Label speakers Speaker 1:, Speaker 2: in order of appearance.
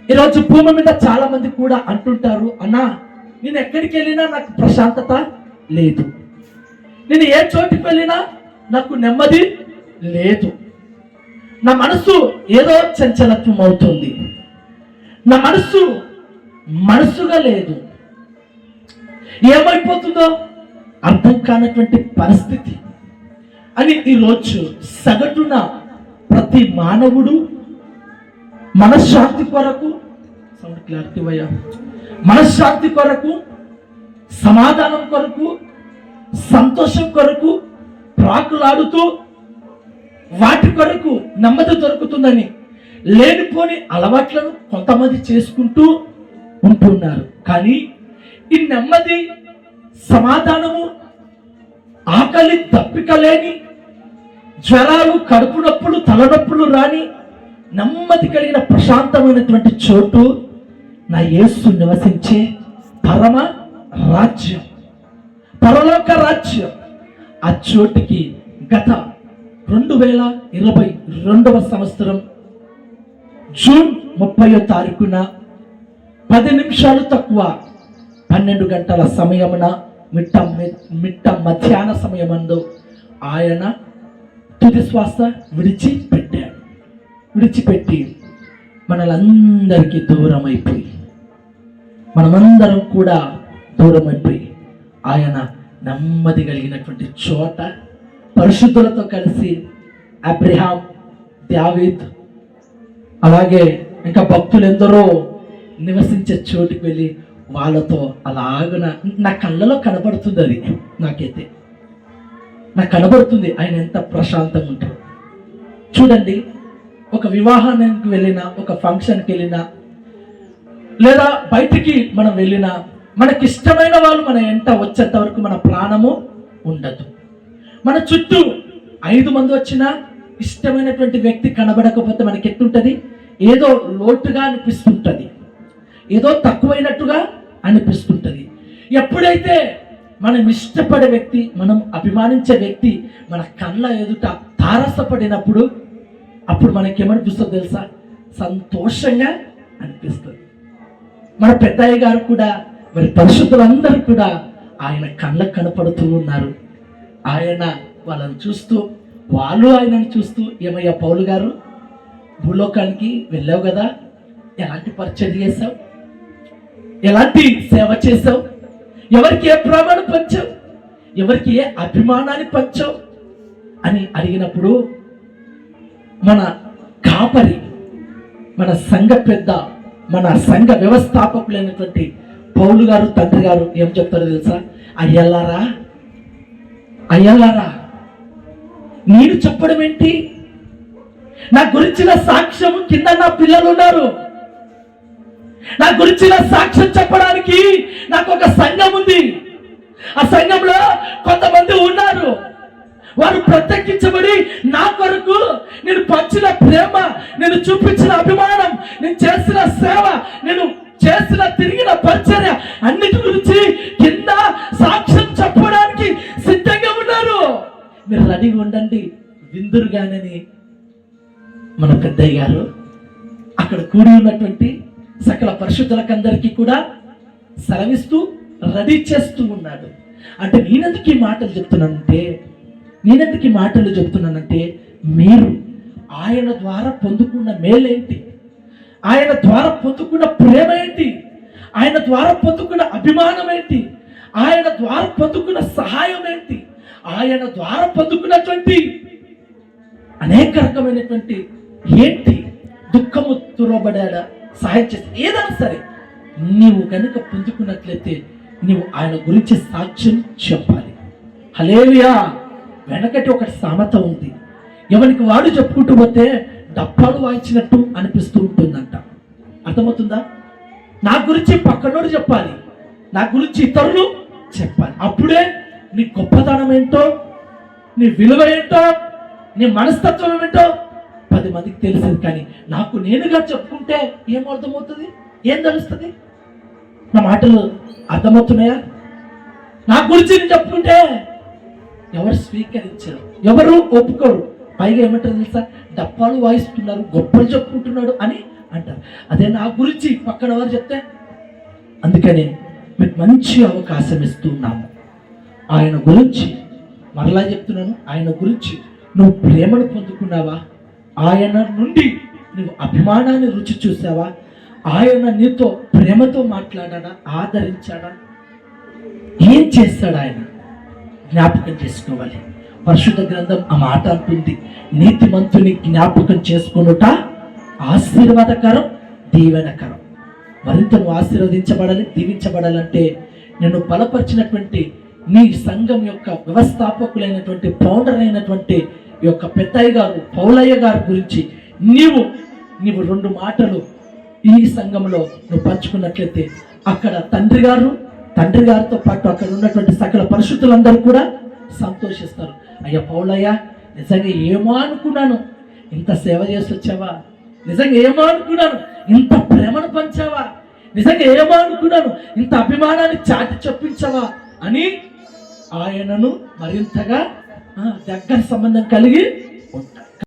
Speaker 1: ఈరోజు భూమి మీద చాలా మంది కూడా అంటుంటారు, అన్నా నేను ఎక్కడికి వెళ్ళినా నాకు ప్రశాంతత లేదు, నేను ఏ చోటుకి వెళ్ళినా నాకు నెమ్మది లేదు, నా మనసు ఏదో చంచలత్వం అవుతుంది, నా మనసుగా లేదు, ఏమైపోతుందో అర్థం కానటువంటి పరిస్థితి అని ఈరోజు సగటున ప్రతి మానవుడు మనశ్శాంతి కొరకు, సౌండ్ క్లారిటీ అయ్యా, మనశ్శాంతి కొరకు, సమాధానం కొరకు, సంతోషం కొరకు ప్రాకులాడుతూ వాటి కొరకు నెమ్మది దొరుకుతుందని లేనిపోని అలవాట్లను కొంతమంది చేసుకుంటూ ఉంటున్నారు. కానీ ఈ నెమ్మది, సమాధానము, ఆకలి దప్పిక లేని, జ్వరాలు, కడుపు నొప్పులు, తలనొప్పులు రాని నెమ్మది కలిగిన ప్రశాంతమైనటువంటి చోటు నా యేసు నివసించే పరమ రాజ్యం, పరలోక రాజ్యం. ఆ చోటికి గత 2022వ సంవత్సరం జూన్ 30వ తారీఖున 10 నిమిషాలు తక్కువ 12 గంటల సమయమున మిట్ట మధ్యాహ్న సమయమందు ఆయన తుది శ్వాస విడిచిపెట్టి మనలందరికీ దూరం అయిపోయి, మనమందరం కూడా దూరం అయిపోయి ఆయన నెమ్మది కలిగినటువంటి చోట పరిశుద్ధులతో కలిసి అబ్రహాం, దావీద్, అలాగే ఇంకా భక్తులు ఎందరో నివసించే చోటుకి వెళ్ళి వాళ్ళతో అలాగన నా కళ్ళలో కనబడుతుంది. అది నాకైతే నాకు కనబడుతుంది ఆయన ఎంత ప్రశాంతంగా ఉంటారు. చూడండి, ఒక వివాహానికి వెళ్ళినా, ఒక ఫంక్షన్కి వెళ్ళినా, లేదా బయటికి మనం వెళ్ళినా, మనకి ఇష్టమైన వాళ్ళు మన ఎంట వచ్చేంత వరకు మన ప్రాణము ఉండదు. మన చుట్టూ 5 మంది వచ్చినా ఇష్టమైనటువంటి వ్యక్తి కనబడకపోతే మనకి ఎట్టుంటది? ఏదో లోటుగా అనిపిస్తుంటది, ఏదో తక్కువైనట్టుగా అనిపిస్తుంటది. ఎప్పుడైతే మనం ఇష్టపడే వ్యక్తి, మనం అభిమానించే వ్యక్తి మన కళ్ళ ఎదుట తారసపడినప్పుడు అప్పుడు మనకేమనిపిస్తుందో తెలుసా? సంతోషంగా అనిపిస్తుంది. మన పెద్దయ్య గారు కూడా, మరి పరిశుద్ధులందరూ కూడా ఆయన కళ్ళకు కనపడుతూ ఉన్నారు. ఆయన వాళ్ళని చూస్తూ, వాళ్ళు ఆయనను చూస్తూ, ఏమయ్యా పౌలు గారు, భూలోకానికి వెళ్ళావు కదా, ఎలాంటి పరిచయం చేసావు, ఎలాంటి సేవ చేసావు, ఎవరికి ఏ ప్రేమను పంచావు, ఎవరికి ఏ అభిమానాన్ని పంచావు అని అడిగినప్పుడు మన కాపరి, మన సంఘ పెద్ద, మన సంఘ వ్యవస్థాపకులైనటువంటి పౌలు గారు తండ్రి గారు ఏం చెప్తారో తెలుసా? అయ్యలారా నేను చెప్పడం ఏంటి? నా గురించిన సాక్ష్యం కింద నా పిల్లలు ఉన్నారు. నా గురించిన సాక్ష్యం చెప్పడానికి నాకు ఒక సంఘం ఉంది. ఆ సంఘంలో కొంతమంది ఉన్నారు. వారు ప్రత్యేకించబడి నా కొరకు నేను పంచిన ప్రేమ, నేను చూపించిన అభిమానం, నేను చేసిన సేవ, నేను చేసిన తిరిగిన పరిచర్య అన్నిటి గురించి కింద సాక్ష్యం చెప్పడానికి సిద్ధంగా ఉన్నారు. మీరు రెడీగా ఉండండి విందురుగానని మన పెద్దయ్య గారు అక్కడ కూడి ఉన్నటువంటి సకల పరిశుద్ధులకందరికీ కూడా సెలవిస్తూ రెడీ చేస్తూ ఉన్నాడు. అంటే నేనెందుకు ఈ మాటలు చెప్తున్నానంటే మీరు ఆయన ద్వారా పొందుకున్న మేలేంటి, ఆయన ద్వారా పొందుకున్న ప్రేమ ఏంటి, ఆయన ద్వారా పొందుకున్న అభిమానం ఏంటి, ఆయన ద్వారా పొందుకున్న సహాయం ఏంటి, ఆయన ద్వారా పొందుకున్నటువంటి అనేక రకమైనటువంటి ఏంటి, దుఃఖము తురబడా, సహాయం చేస్తే ఏదైనా సరే నీవు కనుక పొందుకున్నట్లయితే నీవు ఆయన గురించి సాక్ష్యం చెప్పాలి. హల్లెలూయా. వెనకటి ఒక సామెత ఉంది, ఎవరికి వాడు చెప్పుకుంటూ పోతే డప్పాలు వాయించినట్టు అనిపిస్తూ ఉంటుందంట. అర్థమవుతుందా? నా గురించి పక్కనోడు చెప్పాలి, నా గురించి ఇతరులు చెప్పాలి. అప్పుడే నీ గొప్పతనం ఏంటో, నీ విలువ ఏంటో, నీ మనస్తత్వం ఏంటో 10 మందికి తెలిసింది. కానీ నాకు నేనుగా చెప్పుకుంటే ఏం అర్థమవుతుంది? ఏం తెలుస్తుంది? నా మాటలు అర్థమవుతున్నాయా? నా గురించి నేను చెప్పుకుంటే ఎవరు స్వీకరించరు, ఎవరు ఒప్పుకోరు. పైగా ఏమంటారు తెలుసా? డప్పాలు వాయిస్తున్నారు, గొప్పలు చెప్పుకుంటున్నాడు అని అంటారు. అదే నా గురించి పక్కన వారు చెప్తే, అందుకని మీకు మంచి అవకాశం ఇస్తున్నాము. ఆయన గురించి మరలా చెప్తున్నాను, ఆయన గురించి నువ్వు ప్రేమను పొందుకున్నావా? ఆయన నుండి నువ్వు అభిమానాన్ని రుచి చూసావా? ఆయన నీతో ప్రేమతో మాట్లాడా, ఆదరించాడా? ఏం చేస్తాడు ఆయన? జ్ఞాపకం చేసుకోవాలి. పరిశుద్ధ గ్రంథం ఆ మాట అంటుంది, నీతిమంతుని జ్ఞాపకం చేసుకొనుట ఆశీర్వాదకరం, దీవెనకరం. మరింత నువ్వు ఆశీర్వదించబడాలి, దీవించబడాలంటే నేను బలపరిచినటువంటి నీ సంఘం యొక్క వ్యవస్థాపకులైనటువంటి ఫౌండర్ అయినటువంటి ఈ యొక్క పెద్దయ్య గారు, పౌలయ్య గారి గురించి నీవు 2 మాటలు ఈ సంఘంలో నువ్వు పంచుకున్నట్లయితే అక్కడ తండ్రి గారితో పాటు అక్కడ ఉన్నటువంటి సకల పరిశుద్ధులందరూ కూడా సంతోషిస్తారు. అయ్యా పౌలయ్య, నిజంగా ఏమో అనుకున్నాను ఇంత సేవ చేసి వచ్చావా, నిజంగా ఏమో అనుకున్నాను ఇంత ప్రేమను పంచావా, నిజంగా ఏమో అనుకున్నాను ఇంత అభిమానాన్ని చాటి చొప్పించావా అని ఆయనను మరింతగా దగ్గర సంబంధం కలిగి